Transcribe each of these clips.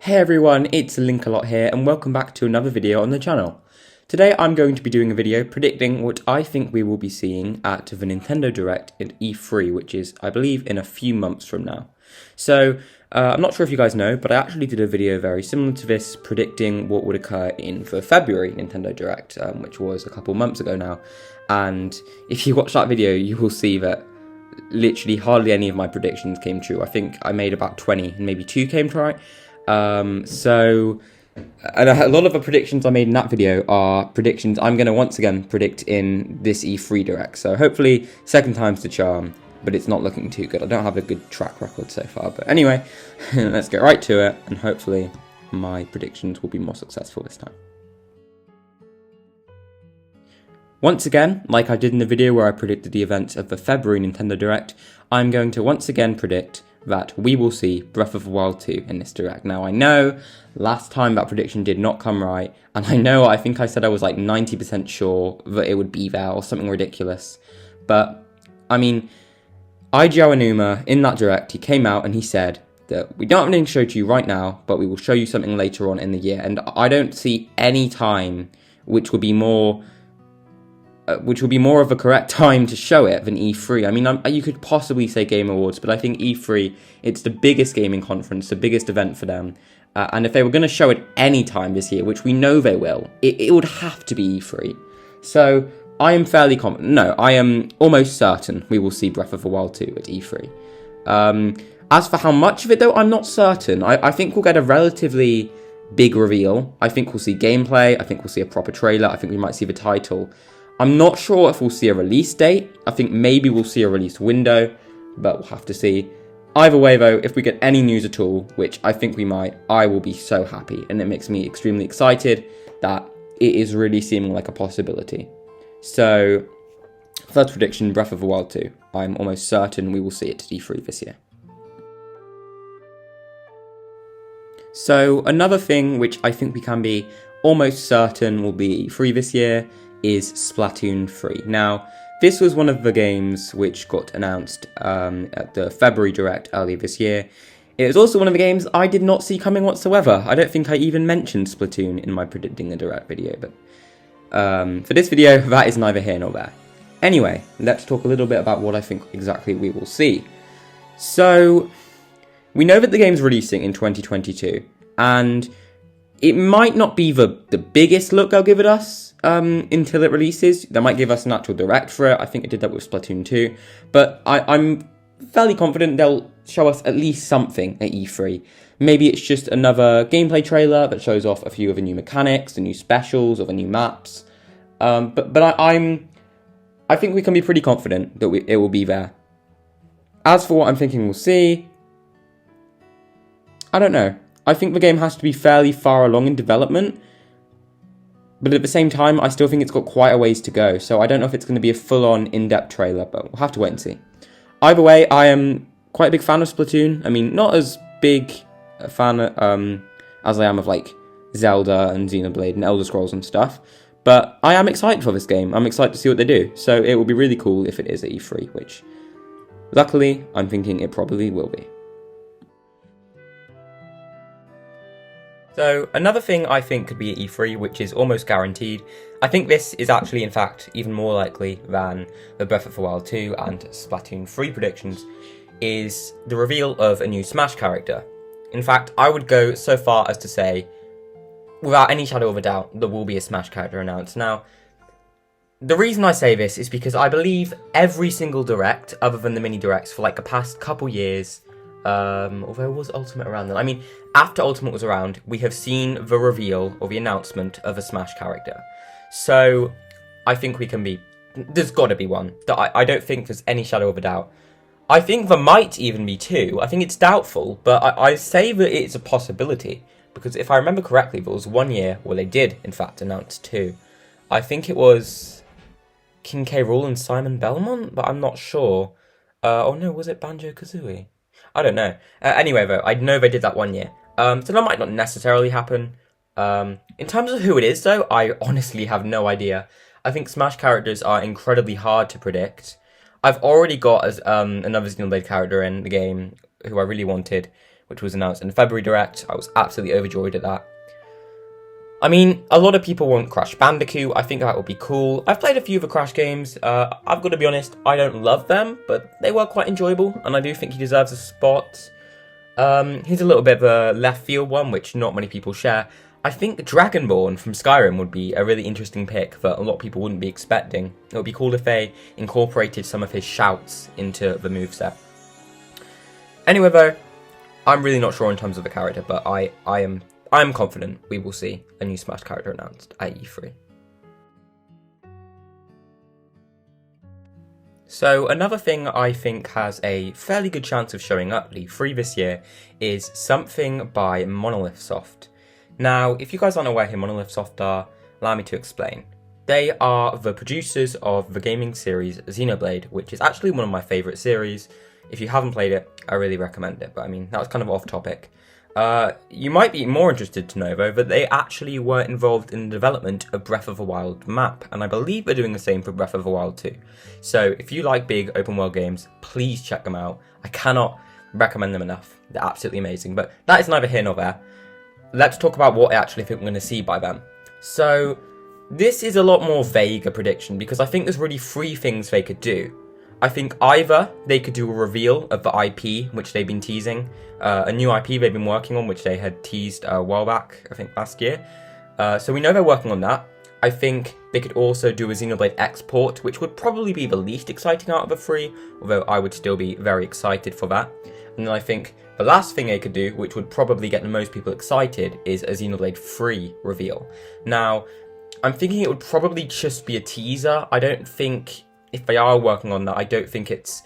Hey everyone, it's Linkalot here and welcome back to another video on the channel. Today I'm going to be doing a video predicting what I think we will be seeing at the Nintendo Direct at E3, which is, I believe, in a few months from now. So, I'm not sure if you guys know, but I actually did a video very similar to this predicting what would occur in the February Nintendo Direct, which was a couple months ago now. And if you watch that video, you will see that literally hardly any of my predictions came true. I think I made about 20 and maybe 2 came right. And a lot of the predictions I made in that video are predictions I'm going to once again predict in this E3 Direct. So hopefully second time's the charm, but it's not looking too good. I don't have a good track record so far. But anyway, let's get right to it, and hopefully my predictions will be more successful this time. Once again, like I did in the video where I predicted the events of the February Nintendo Direct, I'm going to once again predict that we will see Breath of the Wild 2 in this Direct. Now, I know last time that prediction did not come right, and I think I said I was like 90% sure that it would be there or something ridiculous. But, I mean, Eiji Aonuma, in that Direct, he came out and he said that we don't have anything to show to you right now, but we will show you something later on in the year. And I don't see any time which would be more of a correct time to show it than E3. I mean, you could possibly say Game Awards, but I think E3, it's the biggest gaming conference, the biggest event for them. And if they were going to show it any time this year, which we know they will, it would have to be E3. So I am fairly confident. No, I am almost certain we will see Breath of the Wild 2 at E3. As for how much of it, though, I'm not certain. I think we'll get a relatively big reveal. I think we'll see gameplay. I think we'll see a proper trailer. I think we might see the title. I'm not sure if we'll see a release date. I think maybe we'll see a release window, but we'll have to see. Either way, though, if we get any news at all, which I think we might, I will be so happy, and it makes me extremely excited that it is really seeming like a possibility. So, first prediction, Breath of the Wild 2. I'm almost certain we will see it at E3 this year. So, another thing which I think we can be almost certain will be E3 this year is Splatoon 3. Now, this was one of the games which got announced at the February Direct earlier this year. It was also one of the games I did not see coming whatsoever. I don't think I even mentioned Splatoon in my predicting the Direct video, but for this video, that is neither here nor there. Anyway, let's talk a little bit about what I think exactly we will see. So, we know that the game's releasing in 2022, and it might not be the biggest look they'll give it us until it releases. They might give us an actual Direct for it. I think it did that with Splatoon 2. But I'm fairly confident they'll show us at least something at E3. Maybe it's just another gameplay trailer that shows off a few of the new mechanics, the new specials, or the new maps. But I think we can be pretty confident that it will be there. As for what I'm thinking we'll see, I don't know. I think the game has to be fairly far along in development, but at the same time, I still think it's got quite a ways to go, so I don't know if it's going to be a full-on, in-depth trailer, but we'll have to wait and see. Either way, I am quite a big fan of Splatoon. I mean, not as big a fan as I am of, like, Zelda and Xenoblade and Elder Scrolls and stuff, but I am excited for this game. I'm excited to see what they do, so it will be really cool if it is at E3, which, luckily, I'm thinking it probably will be. So, another thing I think could be at E3, which is almost guaranteed, I think this is actually, in fact, even more likely than the Breath of the Wild 2 and Splatoon 3 predictions, is the reveal of a new Smash character. In fact, I would go so far as to say, without any shadow of a doubt, there will be a Smash character announced. Now, the reason I say this is because I believe every single Direct, other than the mini-Directs, for like the past couple years, although was Ultimate around then? I mean, after Ultimate was around, we have seen the reveal or the announcement of a Smash character. So, I think we can be... There's got to be one. I don't think there's any shadow of a doubt. I think there might even be two. I think it's doubtful, but I say that it's a possibility. Because if I remember correctly, there was 1 year where they did, in fact, announce two. I think it was King K. Rool and Simon Belmont, but I'm not sure. Oh no, was it Banjo-Kazooie? I don't know. Anyway, though, I know they did that 1 year. So that might not necessarily happen. In terms of who it is, though, I honestly have no idea. I think Smash characters are incredibly hard to predict. I've already got another Xenoblade character in the game who I really wanted, which was announced in the February Direct. I was absolutely overjoyed at that. I mean, a lot of people want Crash Bandicoot. I think that would be cool. I've played a few of the Crash games. I've got to be honest, I don't love them, but they were quite enjoyable, and I do think he deserves a spot. Here's a little bit of a left field one, which not many people share. I think Dragonborn from Skyrim would be a really interesting pick that a lot of people wouldn't be expecting. It would be cool if they incorporated some of his shouts into the moveset. Anyway though, I'm really not sure in terms of the character, but I am confident we will see a new Smash character announced at E3. So another thing I think has a fairly good chance of showing up at E3 this year is something by Monolith Soft. Now, if you guys aren't aware who Monolith Soft are, allow me to explain. They are the producers of the gaming series Xenoblade, which is actually one of my favourite series. If you haven't played it, I really recommend it, but I mean, that was kind of off topic. You might be more interested to know, though, that they actually were involved in the development of Breath of the Wild map, and I believe they're doing the same for Breath of the Wild 2. So, if you like big open-world games, please check them out. I cannot recommend them enough. They're absolutely amazing, but that is neither here nor there. Let's talk about what I actually think we're going to see by them. So, this is a lot more vague a prediction, because I think there's really three things they could do. I think either they could do a reveal of the IP, which they've been teasing, a new IP they've been working on, which they had teased a while back, I think last year. So we know they're working on that. I think they could also do a Xenoblade export, which would probably be the least exciting out of the three, although I would still be very excited for that. And then I think the last thing they could do, which would probably get the most people excited, is a Xenoblade 3 reveal. Now, I'm thinking it would probably just be a teaser. I don't think, if they are working on that, I don't think it's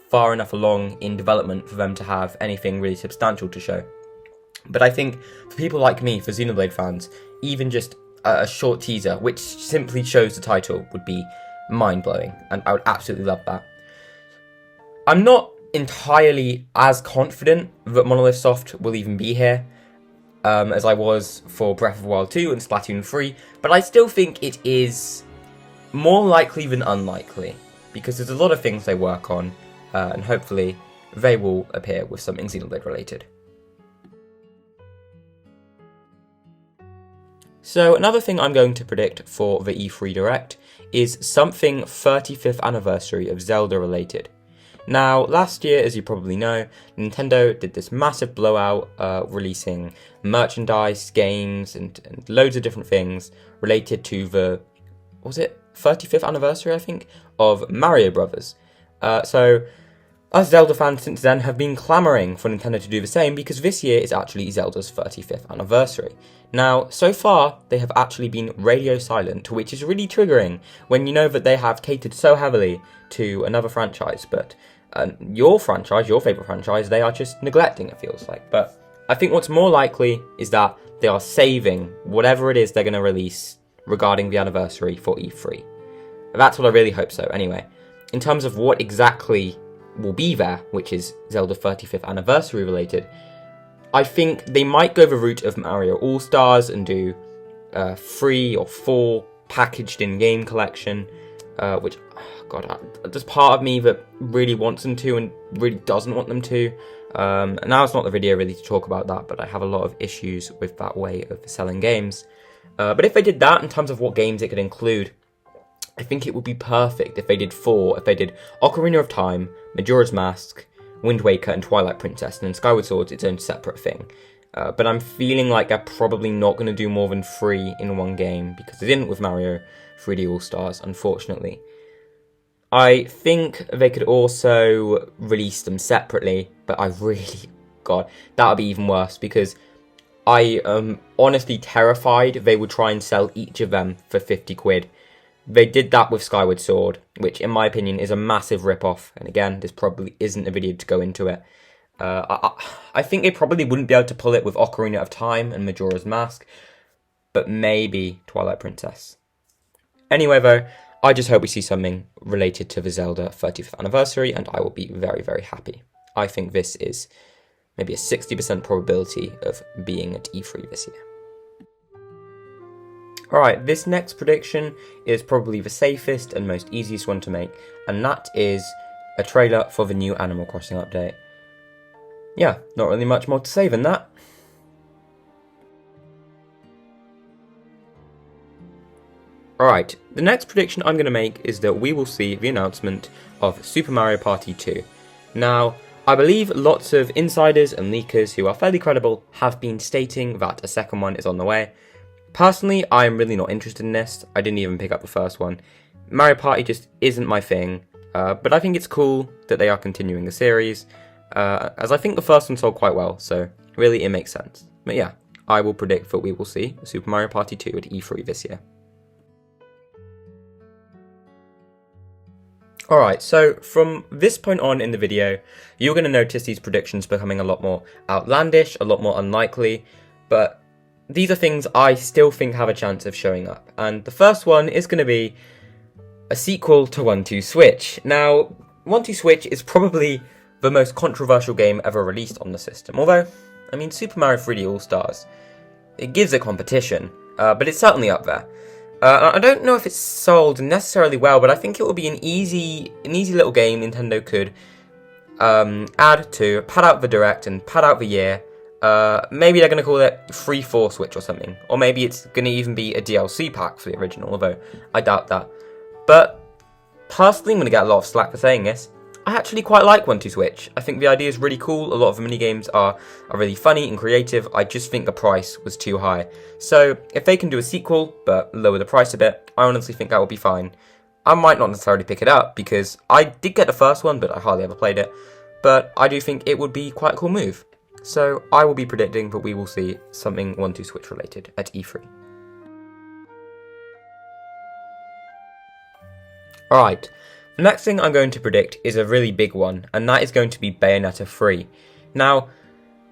far enough along in development for them to have anything really substantial to show. But I think for people like me, for Xenoblade fans, even just a short teaser, which simply shows the title, would be mind-blowing, and I would absolutely love that. I'm not entirely as confident that Monolith Soft will even be here, as I was for Breath of the Wild 2 and Splatoon 3, but I still think it is more likely than unlikely, because there's a lot of things they work on, and hopefully they will appear with something Xenoblade related. So another thing I'm going to predict for the E3 Direct is something 35th anniversary of Zelda related. Now, last year, as you probably know, Nintendo did this massive blowout, releasing merchandise, games, and loads of different things related to the, what was it, 35th anniversary, I think, of Mario Brothers. So, us Zelda fans since then have been clamouring for Nintendo to do the same, because this year is actually Zelda's 35th anniversary. Now, so far, they have actually been radio silent, which is really triggering when you know that they have catered so heavily to another franchise, but your franchise, your favourite franchise, they are just neglecting, it feels like. But I think what's more likely is that they are saving whatever it is they're going to release regarding the anniversary for E3. That's what I really hope so, anyway. In terms of what exactly will be there, which is Zelda 35th anniversary related, I think they might go the route of Mario All-Stars and do 3 or 4 packaged in-game collection, which, God, there's part of me that really wants them to and really doesn't want them to. And now it's not the video really to talk about that, but I have a lot of issues with that way of selling games. But if they did that in terms of what games it could include, I think it would be perfect if they did 4. If they did Ocarina of Time, Majora's Mask, Wind Waker, and Twilight Princess, and then Skyward Sword's its own separate thing. But I'm feeling like they're probably not going to do more than 3 in one game, because they didn't with Mario 3D All-Stars, unfortunately. I think they could also release them separately, but I really, God, that would be even worse, because I am honestly terrified they would try and sell each of them for 50 quid. They did that with Skyward Sword, which in my opinion is a massive rip-off, and again, this probably isn't a video to go into it. I think they probably wouldn't be able to pull it with Ocarina of Time and Majora's Mask, but maybe Twilight Princess. Anyway though, I just hope we see something related to the Zelda 35th anniversary, and I will be very, very happy. I think this is maybe a 60% probability of being at E3 this year. Alright, this next prediction is probably the safest and most easiest one to make, and that is a trailer for the new Animal Crossing update. yeah, not really much more to say than that. Alright, the next prediction I'm going to make is that we will see the announcement of Super Mario Party 2. Now, I believe lots of insiders and leakers who are fairly credible have been stating that a second one is on the way. Personally, I am really not interested in this. I didn't even pick up the first one. Mario Party just isn't my thing, but I think it's cool that they are continuing the series, as I think the first one sold quite well, so really it makes sense. But yeah, I will predict that we will see Super Mario Party 2 at E3 this year. Alright, so from this point on in the video, you're going to notice these predictions becoming a lot more outlandish, a lot more unlikely, but these are things I still think have a chance of showing up. And the first one is going to be a sequel to 1-2 Switch. Now, 1-2 Switch is probably the most controversial game ever released on the system, although, I mean, Super Mario 3D All-Stars, it gives it competition, but it's certainly up there. I don't know if it's sold necessarily well, but I think it will be an easy little game Nintendo could add to pad out the Direct and pad out the year. Maybe they're going to call it Free for Switch or something, or maybe it's going to even be a DLC pack for the original, although I doubt that. But personally, I'm going to get a lot of slack for saying this. I actually quite like 1-2 Switch. I think the idea is really cool. A lot of the minigames are really funny and creative. I just think the price was too high. So if they can do a sequel, but lower the price a bit, I honestly think that would be fine. I might not necessarily pick it up, because I did get the first one, but I hardly ever played it. But I do think it would be quite a cool move. So I will be predicting that we will see something 1-2 Switch related at E3. Alright. The next thing I'm going to predict is a really big one, and that is going to be Bayonetta 3. Now,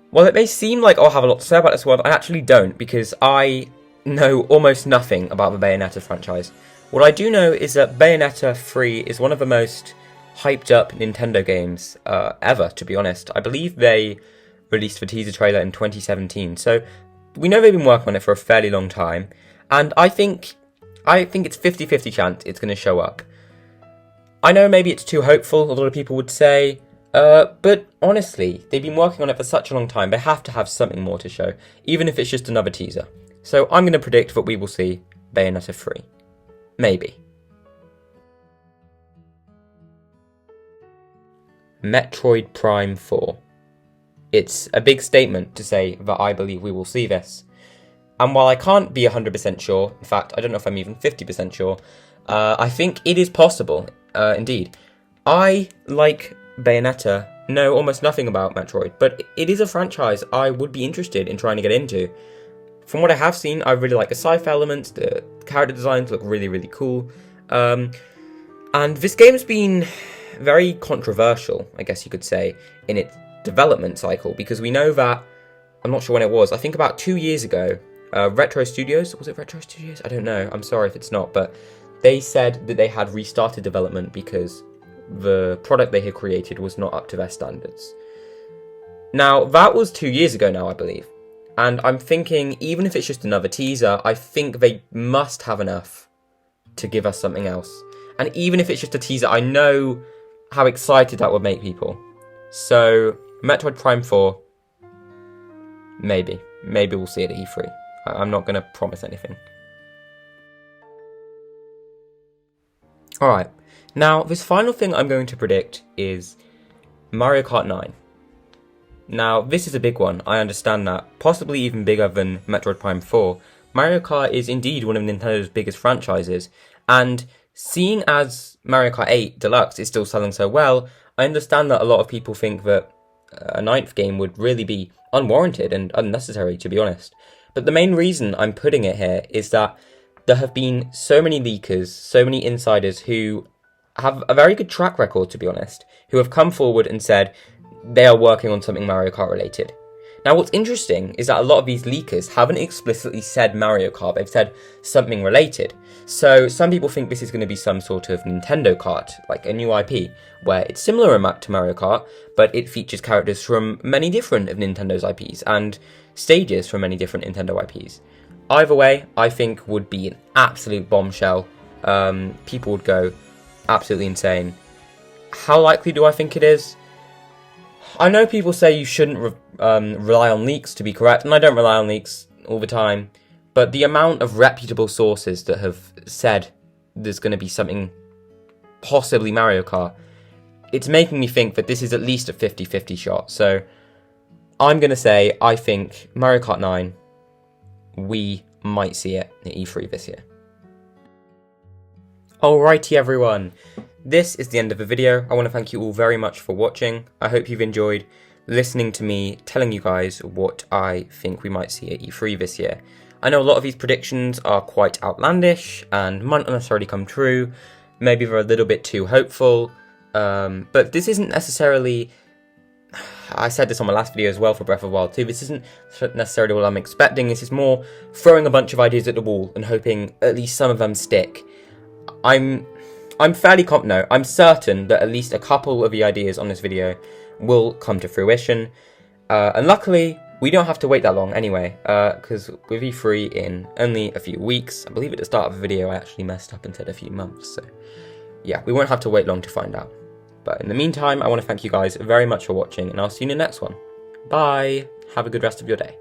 while it may seem like I'll have a lot to say about this one, I actually don't, because I know almost nothing about the Bayonetta franchise. What I do know is that Bayonetta 3 is one of the most hyped up Nintendo games ever, to be honest. I believe they released the teaser trailer in 2017, so we know they've been working on it for a fairly long time, and I think it's 50-50 chance it's going to show up. I know maybe it's too hopeful, a lot of people would say, but honestly, they've been working on it for such a long time, they have to have something more to show, even if it's just another teaser. So I'm going to predict that we will see Bayonetta 3. Maybe. Metroid Prime 4. It's a big statement to say that I believe we will see this. And while I can't be 100% sure, in fact, I don't know if I'm even 50% sure, I think it is possible. Indeed. I, like Bayonetta, know almost nothing about Metroid, but it is a franchise I would be interested in trying to get into. From what I have seen, I really like the sci-fi elements, the character designs look really, really cool. And this game's been very controversial, I guess you could say, in its development cycle, because we know that, I'm not sure when it was, I think about 2 years ago, Retro Studios, was it Retro Studios? I don't know, I'm sorry if it's not, but they said that they had restarted development because the product they had created was not up to their standards. Now, that was 2 years ago now, I believe. And I'm thinking, even if it's just another teaser, I think they must have enough to give us something else. And even if it's just a teaser, I know how excited that would make people. So, Metroid Prime 4, maybe. Maybe we'll see it at E3. I'm not going to promise anything. Alright, now this final thing I'm going to predict is Mario Kart 9. Now, this is a big one, I understand that, possibly even bigger than Metroid Prime 4. Mario Kart is indeed one of Nintendo's biggest franchises, and seeing as Mario Kart 8 Deluxe is still selling so well, I understand that a lot of people think that a 9th game would really be unwarranted and unnecessary, to be honest. But the main reason I'm putting it here is that there have been so many leakers, so many insiders who have a very good track record, to be honest, who have come forward and said they are working on something Mario Kart related. Now, what's interesting is that a lot of these leakers haven't explicitly said Mario Kart, they've said something related. So some people think this is going to be some sort of Nintendo Kart, like a new IP, where it's similar in map to Mario Kart, but it features characters from many different of Nintendo's IPs, and stages from many different Nintendo IPs. Either way, I think would be an absolute bombshell. People would go absolutely insane. How likely do I think it is? I know people say you shouldn't rely on leaks to be correct, and I don't rely on leaks all the time, but the amount of reputable sources that have said there's going to be something, possibly Mario Kart, it's making me think that this is at least a 50-50 shot. So I'm going to say I think Mario Kart 9, we might see it at E3 this year. Alrighty everyone, this is the end of the video. I want to thank you all very much for watching. I hope you've enjoyed listening to me telling you guys what I think we might see at E3 this year. I know a lot of these predictions are quite outlandish and might not necessarily come true. Maybe they're a little bit too hopeful, but this isn't necessarily... I said this on my last video as well for Breath of the Wild 2, this isn't necessarily what I'm expecting. This is more throwing a bunch of ideas at the wall and hoping at least some of them stick. I'm fairly confident, I'm certain that at least a couple of the ideas on this video will come to fruition. And luckily, we don't have to wait that long anyway, because with E3 in only a few weeks, I believe at the start of the video I actually messed up and said a few months, so yeah, we won't have to wait long to find out. But in the meantime, I want to thank you guys very much for watching, and I'll see you in the next one. Bye! Have a good rest of your day.